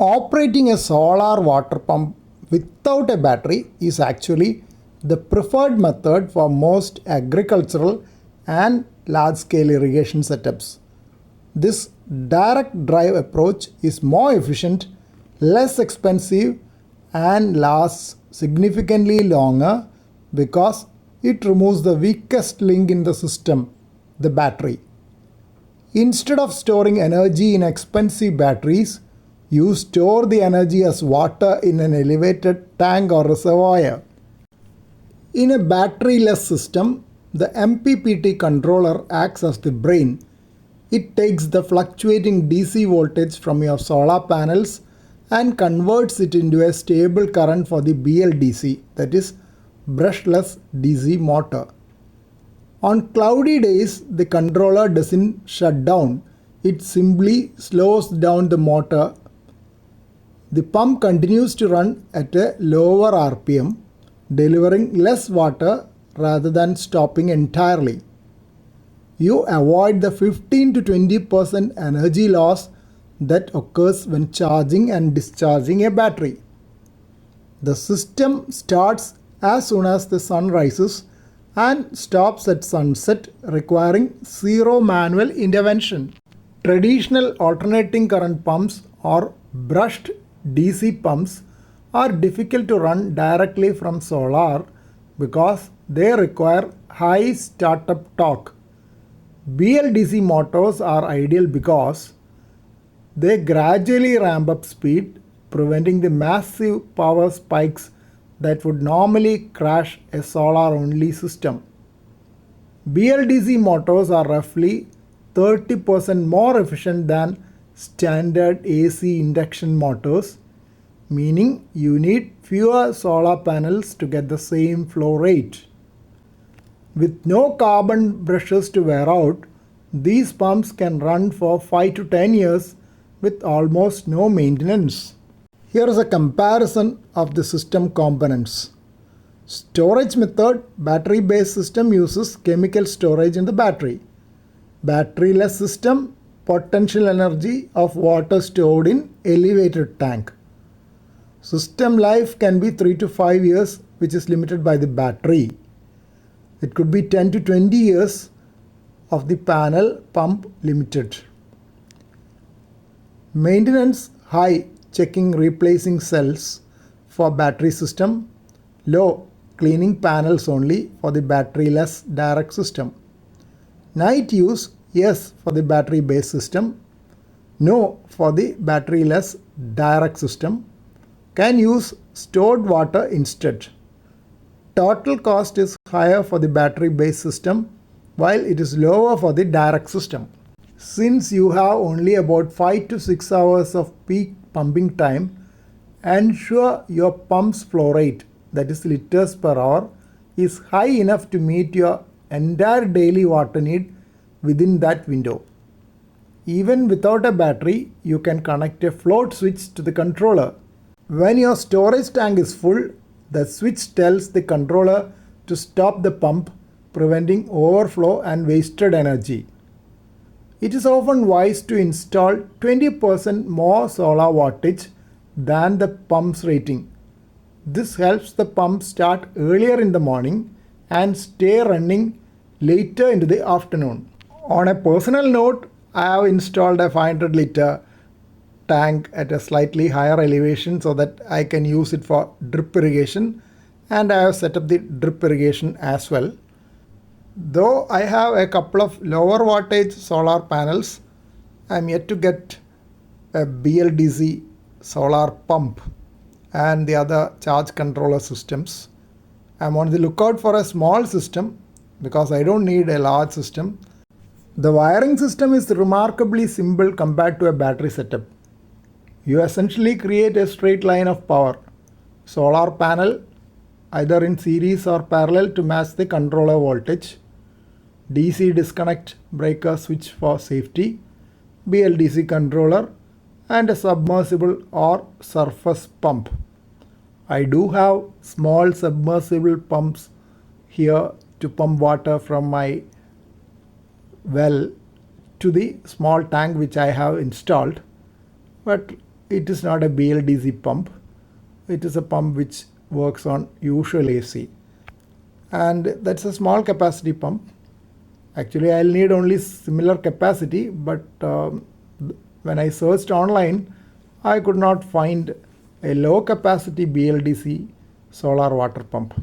Operating a solar water pump without a battery is actually the preferred method for most agricultural and large-scale irrigation setups. This direct drive approach is more efficient, less expensive, and lasts significantly longer because it removes the weakest link in the system, the battery. Instead of storing energy in expensive batteries, you store the energy as water in an elevated tank or reservoir. In a battery-less system, the MPPT controller acts as the brain. It takes the fluctuating DC voltage from your solar panels and converts it into a stable current for the BLDC, that is, brushless DC motor. On cloudy days, the controller doesn't shut down. It simply slows down the motor. The pump continues to run at a lower RPM, delivering less water rather than stopping entirely. You avoid the 15 to 20% energy loss that occurs when charging and discharging a battery. The system starts as soon as the sun rises and stops at sunset, requiring zero manual intervention. Traditional alternating current pumps or brushed DC pumps are difficult to run directly from solar because they require high startup torque. BLDC motors are ideal because they gradually ramp up speed, preventing the massive power spikes that would normally crash a solar-only system. BLDC motors are roughly 30% more efficient than standard AC induction motors, meaning you need fewer solar panels to get the same flow rate. With no carbon brushes to wear out, these pumps can run for 5 to 10 years with almost no maintenance. Here is a comparison of the system components. Storage method: battery-based system uses chemical storage in the battery. Battery-less system: potential energy of water stored in elevated tank. System life can be 3 to 5 years, which is limited by the battery. It could be 10 to 20 years of the panel pump limited. Maintenance: high, checking replacing cells for battery system. Low, cleaning panels only for the battery-less direct system. Night use: yes for the battery-based system, no for the battery-less direct system. Can use stored water instead. Total cost is higher for the battery-based system while it is lower for the direct system. Since you have only about 5 to 6 hours of peak pumping time, ensure your pump's flow rate, that is liters per hour, is high enough to meet your entire daily water need within that window. Even without a battery, you can connect a float switch to the controller. When your storage tank is full, the switch tells the controller to stop the pump, preventing overflow and wasted energy. It is often wise to install 20% more solar wattage than the pump's rating. This helps the pump start earlier in the morning and stay running later into the afternoon. On a personal note, I have installed a 500 liter tank at a slightly higher elevation so that I can use it for drip irrigation, and I have set up the drip irrigation as well. Though I have a couple of lower wattage solar panels, I am yet to get a BLDC solar pump and the other charge controller systems. I am on the lookout for a small system because I don't need a large system. The wiring system is remarkably simple compared to a battery setup. You essentially create a straight line of power. Solar panel either in series or parallel to match the controller voltage. DC disconnect breaker switch for safety. BLDC controller and a submersible or surface pump. I do have small submersible pumps here to pump water from my well to the small tank which I have installed, but it is not a BLDC pump. It is a pump which works on usual AC. And that's a small capacity pump. Actually, I'll need only similar capacity, but when I searched online, I could not find a low capacity BLDC solar water pump.